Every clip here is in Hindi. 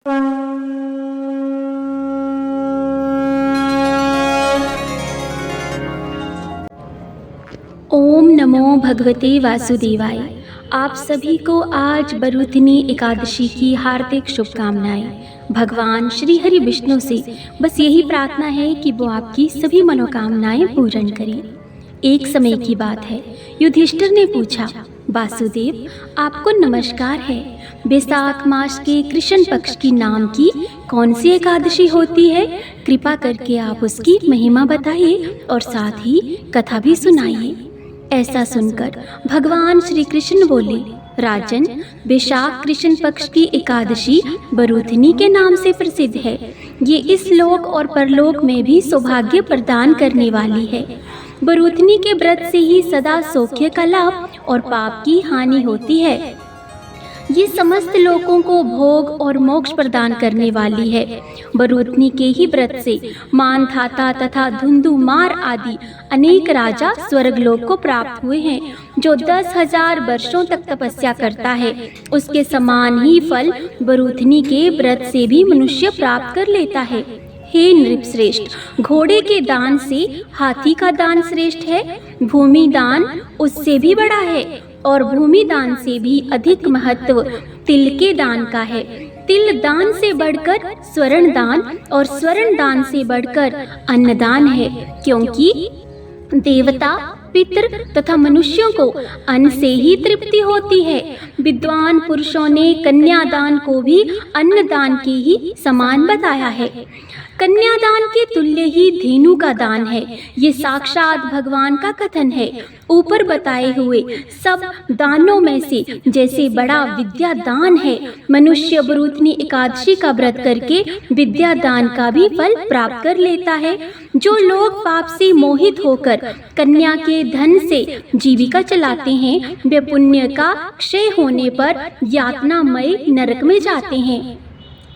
ओम नमो भगवते वासुदेवाय। आप सभी को आज बरूथनी एकादशी की हार्दिक शुभकामनाएं। भगवान श्री हरि विष्णु से बस यही प्रार्थना है कि वो आपकी सभी मनोकामनाएं पूर्ण करें। एक समय की बात है, युधिष्ठिर ने पूछा, वासुदेव आपको नमस्कार है, बैसाख मास के कृष्ण पक्ष की नाम की कौन सी एकादशी होती है? कृपा करके आप उसकी महिमा बताइए और साथ ही कथा भी सुनाइए। ऐसा सुनकर भगवान श्री कृष्ण बोले, राजन, बैसाख कृष्ण पक्ष की एकादशी बरूथनी के नाम से प्रसिद्ध है। ये इस लोक और परलोक में भी सौभाग्य प्रदान करने वाली है। बरूथनी के व्रत से ही सदा सौख्य का लाभ और पाप की हानि होती है। ये समस्त लोगों को भोग और मोक्ष प्रदान करने वाली है। बरूथनी के ही व्रत से मानधाता तथा धुंधुमार आदि अनेक राजा स्वर्गलोक को प्राप्त हुए हैं। जो 10,000 वर्षों तक तपस्या करता है, उसके समान ही फल बरूथनी के व्रत से भी मनुष्य प्राप्त कर लेता है। हे नृपश्रेष्ठ, घोड़े के दान से हाथी का दान श्रेष्ठ है। भूमि दान उससे भी बड़ा है और भूमि दान से भी अधिक महत्व तिल के दान का है। तिल दान से बढ़कर स्वर्ण दान और स्वर्ण दान से बढ़कर अन्नदान है, क्योंकि देवता, पितृ तथा मनुष्यों को अन्न से ही तृप्ति होती है। विद्वान पुरुषों ने कन्यादान को भी अन्नदान के ही समान बताया है। कन्यादान के तुल्य ही धेनु का दान है। ये साक्षात भगवान का कथन है। ऊपर बताए हुए सब दानों में से जैसे बड़ा विद्या दान है, मनुष्य बरूथनी एकादशी का व्रत करके विद्या दान का भी फल प्राप्त कर लेता है। जो लोग पाप से मोहित होकर कन्या के धन से जीविका चलाते हैं, वे पुण्य का क्षय होने पर यातनामय नरक में जाते हैं।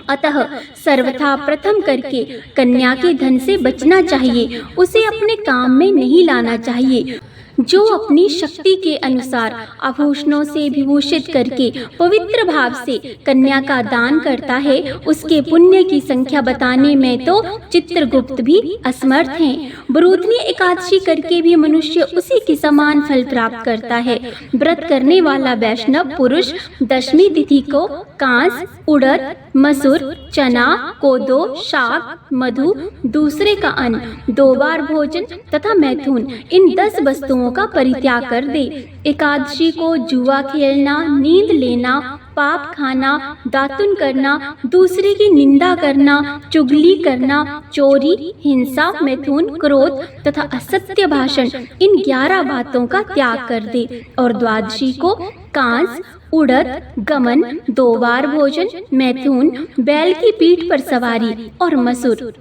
अतः सर्वथा प्रथम करके कन्या के धन से बचना चाहिए, उसे अपने काम में नहीं लाना चाहिए। जो अपनी शक्ति के अनुसार आभूषणों से विभूषित करके पवित्र भाव से कन्या का दान करता है, उसके पुण्य की संख्या बताने में तो चित्रगुप्त भी असमर्थ हैं। बरूथनी एकादशी करके भी मनुष्य उसी के समान फल प्राप्त करता है। व्रत करने वाला वैष्णव पुरुष दशमी तिथि को कांस, उड़द, मसूर, चना, कोदो, शाक, मधु, दूसरे का अन्न, 2 बार भोजन तथा मैथुन, इन 10 वस्तुओं का परित्याग कर दे। एकादशी को जुआ खेलना, नींद लेना, पाप खाना, दातुन करना, दूसरे की निंदा करना, चुगली करना, चोरी, हिंसा, मैथुन, क्रोध तथा असत्य भाषण, इन 11 बातों का त्याग कर दे। और द्वादशी को कांस, उड़द, गमन, 2 बार भोजन, मैथुन, बैल की पीठ पर सवारी और मसूर,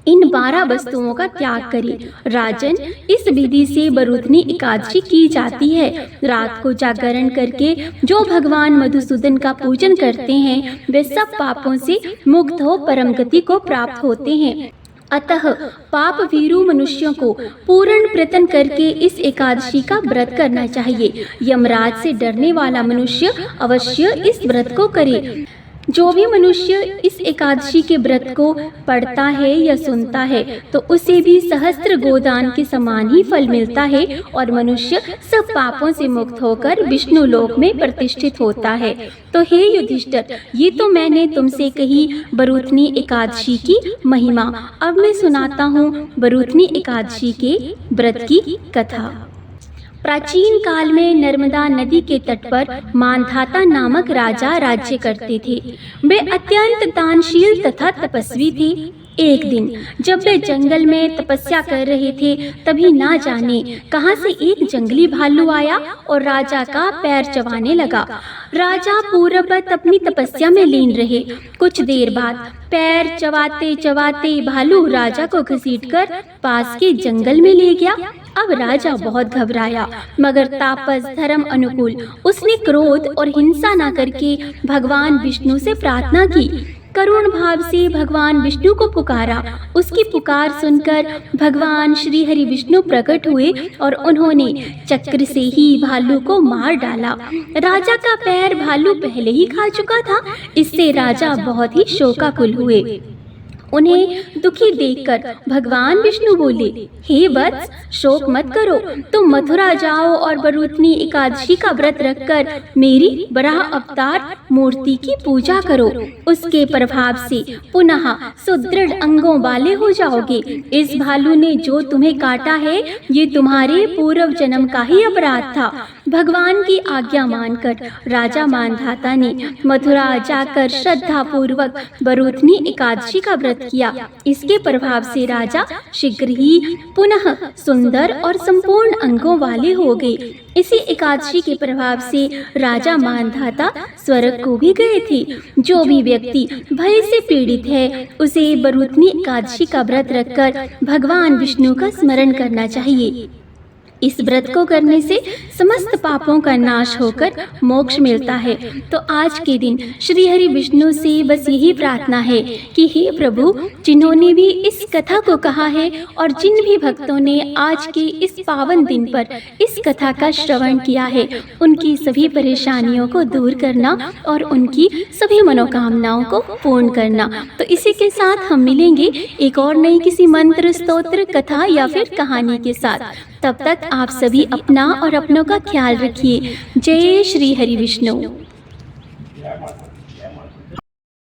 इन 12 वस्तुओं का त्याग करें। राजन, इस विधि से बरूथनी एकादशी की जाती है। रात को जागरण करके जो भगवान मधुसूदन का पूजन करते हैं, वे सब पापों से मुक्त हो परम गति को प्राप्त होते हैं। अतः पाप भीरु मनुष्यों को पूर्ण प्रयत्न करके इस एकादशी का व्रत करना चाहिए। यमराज से डरने वाला मनुष्य अवश्य इस व्रत को करे। जो भी मनुष्य इस एकादशी के व्रत को पढ़ता है या सुनता है, तो उसे भी सहस्त्र गोदान के समान ही फल मिलता है और मनुष्य सब पापों से मुक्त होकर विष्णु लोक में प्रतिष्ठित होता है। तो हे युधिष्ठिर, ये तो मैंने तुमसे कही बरूथनी एकादशी की महिमा। अब मैं सुनाता हूँ बरूथनी एकादशी के व्रत की कथा। प्राचीन काल में नर्मदा नदी के तट पर मानधाता नामक राजा राज्य करते थे। वे अत्यंत दानशील तथा तपस्वी थे। एक दिन जब वे जंगल में तपस्या कर रहे थे, तभी ना जाने कहां से एक जंगली भालू आया और राजा का पैर चबाने लगा। राजा पूर्ववत अपनी तपस्या में लीन रहे। कुछ देर बाद पैर चबाते चबाते भालू राजा को घसीटकर पास के जंगल में ले गया। अब राजा बहुत घबराया, मगर तापस धर्म अनुकूल उसने क्रोध और हिंसा न करके भगवान विष्णु से प्रार्थना की, करुण भाव से भगवान विष्णु को पुकारा। उसकी पुकार सुनकर भगवान श्री हरि विष्णु प्रकट हुए और उन्होंने चक्र से ही भालू को मार डाला। राजा का पैर भालू पहले ही खा चुका था, इससे राजा बहुत ही शोकाकुल हुए। उन्हें दुखी देखकर भगवान विष्णु बोले, हे वत्स, शोक मत करो, तुम मथुरा जाओ और बरूथनी एकादशी का व्रत रखकर मेरी वराह अवतार मूर्ति की पूजा करो। उसके प्रभाव से पुनः सुदृढ़ अंगों वाले हो जाओगे। इस भालू ने जो तुम्हें काटा है, ये तुम्हारे पूर्व जन्म का ही अपराध था। भगवान की आज्ञा मानकर राजा मानधाता ने मथुरा जाकर श्रद्धा पूर्वक बरूथनी एकादशी का व्रत किया। इसके प्रभाव से राजा शीघ्र ही पुनः सुंदर और संपूर्ण अंगों वाले हो गए। इसी एकादशी के प्रभाव से राजा मानधाता स्वर्ग को भी गए थे। जो भी व्यक्ति भय से पीड़ित है, उसे बरूथनी एकादशी का व्रत रखकर भगवान विष्णु का स्मरण करना चाहिए। इस व्रत को करने से समस्त पापों का नाश होकर मोक्ष मिलता है। तो आज के दिन श्री हरि विष्णु से बस यही प्रार्थना है कि हे प्रभु, जिन्होंने भी इस कथा को कहा है और जिन भी भक्तों ने आज के इस पावन दिन पर इस कथा का श्रवण किया है, उनकी सभी परेशानियों को दूर करना और उनकी सभी मनोकामनाओं को पूर्ण करना। तो इसी के साथ हम मिलेंगे एक और नई किसी मंत्र, स्तोत्र, कथा या फिर कहानी के साथ। तब तक आप सभी अपना और अपनों का ख्याल रखिए। जय श्री हरि विष्णु।